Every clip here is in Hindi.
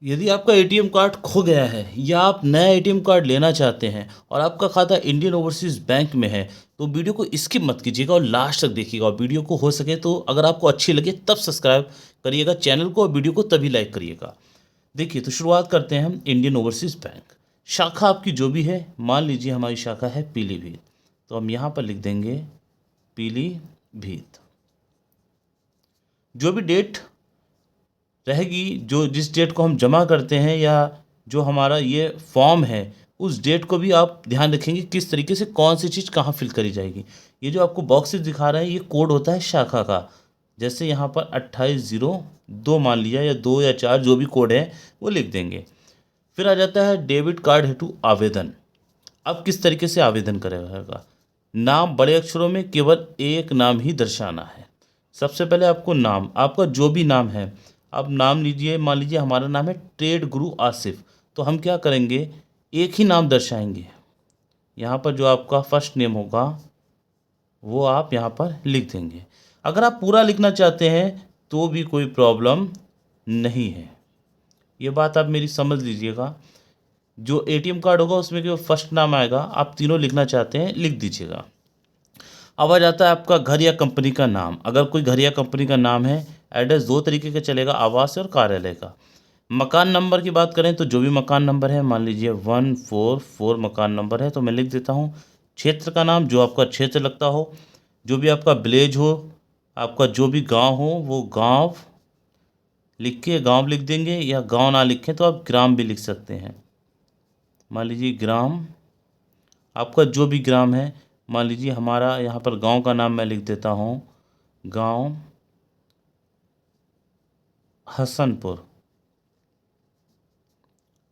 यदि आपका एटीएम कार्ड खो गया है या आप नया एटीएम कार्ड लेना चाहते हैं और आपका खाता इंडियन ओवरसीज़ बैंक में है, तो वीडियो को स्किप मत कीजिएगा और लास्ट तक देखिएगा। और वीडियो को हो सके तो अगर आपको अच्छी लगे तब सब्सक्राइब करिएगा चैनल को, और वीडियो को तभी लाइक करिएगा। देखिए, तो शुरुआत करते हैं हम इंडियन ओवरसीज़ बैंक। शाखा आपकी जो भी है, मान लीजिए हमारी शाखा है पीलीभीत, तो हम यहाँ पर लिख देंगे पीलीभीत। जो भी डेट रहेगी, जो जिस डेट को हम जमा करते हैं या जो हमारा ये फॉर्म है, उस डेट को भी आप ध्यान रखेंगे किस तरीके से कौन सी चीज़ कहाँ फिल करी जाएगी। ये जो आपको बॉक्सेस दिखा रहे हैं, ये कोड होता है शाखा का। जैसे यहाँ पर 2802 मान लिया, या 2 या 4 जो भी कोड है वो लिख देंगे। फिर आ जाता है डेबिट कार्ड हेतु आवेदन। अब किस तरीके से आवेदन करेगा। नाम बड़े अक्षरों में केवल एक नाम ही दर्शाना है। सबसे पहले आपको नाम, आपका जो भी नाम है, आप नाम लीजिए। मान लीजिए हमारा नाम है ट्रेड गुरु आसिफ, तो हम क्या करेंगे, एक ही नाम दर्शाएंगे। यहाँ पर जो आपका फर्स्ट नेम होगा वो आप यहाँ पर लिख देंगे। अगर आप पूरा लिखना चाहते हैं तो भी कोई प्रॉब्लम नहीं है, ये बात आप मेरी समझ लीजिएगा। जो एटीएम कार्ड होगा उसमें जो फर्स्ट नाम आएगा, आप तीनों लिखना चाहते हैं लिख दीजिएगा। अब आ जाता है आपका घर या कंपनी का नाम। अगर कोई घर या कंपनी का नाम है, एड्रेस दो तरीके का चलेगा, आवास और कार्यालय का। मकान नंबर की बात करें तो जो भी मकान नंबर है, मान लीजिए 144 मकान नंबर है, तो मैं लिख देता हूँ। क्षेत्र का नाम, जो आपका क्षेत्र लगता हो, जो भी आपका विलेज हो, आपका जो भी गांव हो, वो गांव लिख के गांव लिख देंगे, या गांव ना लिखें तो आप ग्राम भी लिख सकते हैं। मान लीजिए ग्राम, आपका जो भी ग्राम है, मान लीजिए हमारा यहाँ पर गांव का नाम मैं लिख देता हूँ, गांव हसनपुर।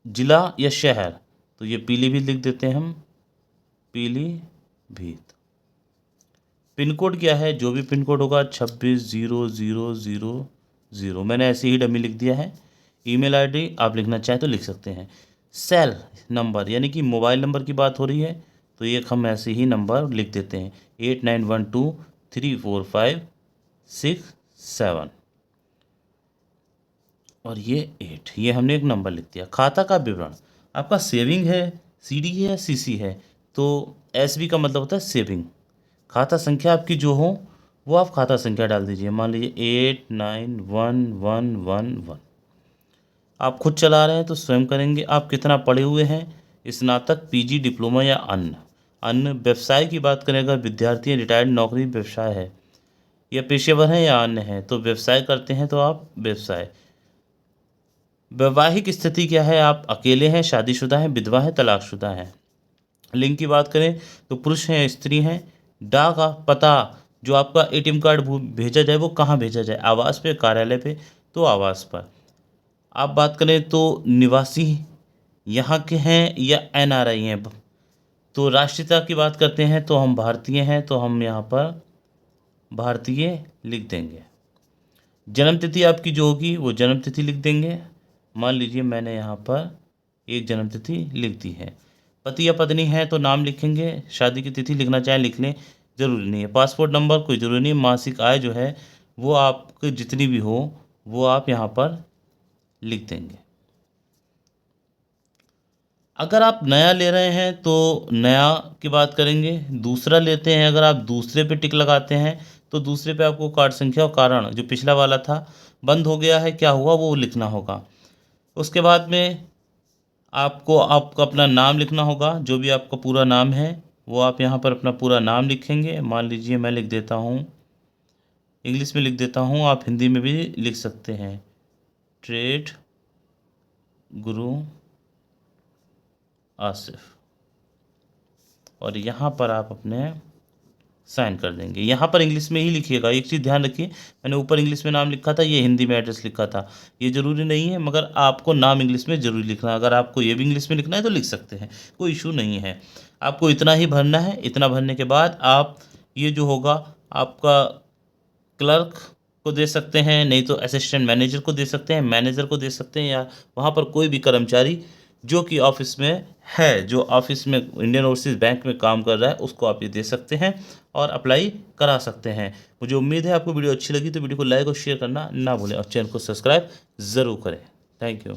जिला या शहर, तो ये पीलीभीत लिख देते हैं हम, पीलीभीत। पिन कोड क्या है, जो भी पिन कोड होगा 260000, मैंने ऐसे ही डमी लिख दिया है। ईमेल आईडी आप लिखना चाहें तो लिख सकते हैं। सेल नंबर, यानी कि मोबाइल नंबर की बात हो रही है, तो एक हम ऐसे ही नंबर लिख देते हैं, 8912345667, और ये 8, ये हमने एक नंबर लिख दिया। खाता का विवरण, आपका सेविंग है, सीडी है या सीसी है, तो एसबी का मतलब होता है सेविंग। खाता संख्या आपकी जो हो वो आप खाता संख्या डाल दीजिए, मान लीजिए 891111। आप खुद चला रहे हैं तो स्वयं करेंगे। आप कितना पढ़े हुए हैं, स्नातक, पीजी, डिप्लोमा या अन्य। अन्य व्यवसाय की बात करें, अगर विद्यार्थी रिटायर्ड नौकरी व्यवसाय है, या पेशेवर हैं या अन्य हैं, तो व्यवसाय करते हैं तो आप व्यवसाय। वैवाहिक स्थिति क्या है, आप अकेले हैं, शादीशुदा हैं, विधवा हैं, तलाकशुदा हैं। लिंग की बात करें तो पुरुष हैं या स्त्री हैं। डाक का पता, जो आपका एटीएम कार्ड भेजा जाए वो कहाँ भेजा जाए, आवास पे, कार्यालय पे, तो आवास पर। आप बात करें तो निवासी यहाँ के हैं या एनआरआई हैं। तो राष्ट्रीयता की बात करते हैं तो हम भारतीय हैं, तो हम यहाँ पर भारतीय लिख देंगे। जन्म तिथि आपकी जो होगी वो जन्म तिथि लिख देंगे। मान लीजिए मैंने यहाँ पर एक जन्म तिथि लिख दी है। पति या पत्नी है तो नाम लिखेंगे, शादी की तिथि लिखना चाहें लिख लें, ज़रूरी नहीं है। पासपोर्ट नंबर कोई ज़रूरी नहीं। मासिक आय जो है वो आपकी जितनी भी हो वो आप यहाँ पर लिख देंगे। अगर आप नया ले रहे हैं तो नया की बात करेंगे। दूसरा लेते हैं, अगर आप दूसरे पे टिक लगाते हैं तो दूसरे पे आपको कार्ड संख्या और कारण, जो पिछला वाला था बंद हो गया है, क्या हुआ वो लिखना होगा। उसके बाद में आपको आपका अपना नाम लिखना होगा, जो भी आपका पूरा नाम है वो आप यहाँ पर अपना पूरा नाम लिखेंगे। मान लीजिए मैं लिख देता हूँ, इंग्लिश में लिख देता हूँ, आप हिंदी में भी लिख सकते हैं, ट्रेड गुरु आसिफ, और यहाँ पर आप अपने साइन कर देंगे। यहाँ पर इंग्लिश में ही लिखिएगा। एक चीज़ ध्यान रखिए, मैंने ऊपर इंग्लिश में नाम लिखा था, ये हिंदी में एड्रेस लिखा था, ये ज़रूरी नहीं है, मगर आपको नाम इंग्लिश में ज़रूर लिखना है। अगर आपको ये भी इंग्लिश में लिखना है तो लिख सकते हैं, कोई इशू नहीं है। आपको इतना ही भरना है। इतना भरने के बाद आप ये जो होगा आपका क्लर्क को दे सकते हैं, नहीं तो असिस्टेंट मैनेजर को दे सकते हैं, मैनेजर को दे सकते हैं, या वहाँ पर कोई भी कर्मचारी जो कि ऑफिस में है, जो ऑफिस में इंडियन ओवरसीज़ बैंक में काम कर रहा है, उसको आप ये दे सकते हैं और अप्लाई करा सकते हैं। मुझे उम्मीद है आपको वीडियो अच्छी लगी, तो वीडियो को लाइक और शेयर करना ना भूलें, और चैनल को सब्सक्राइब ज़रूर करें। Thank you.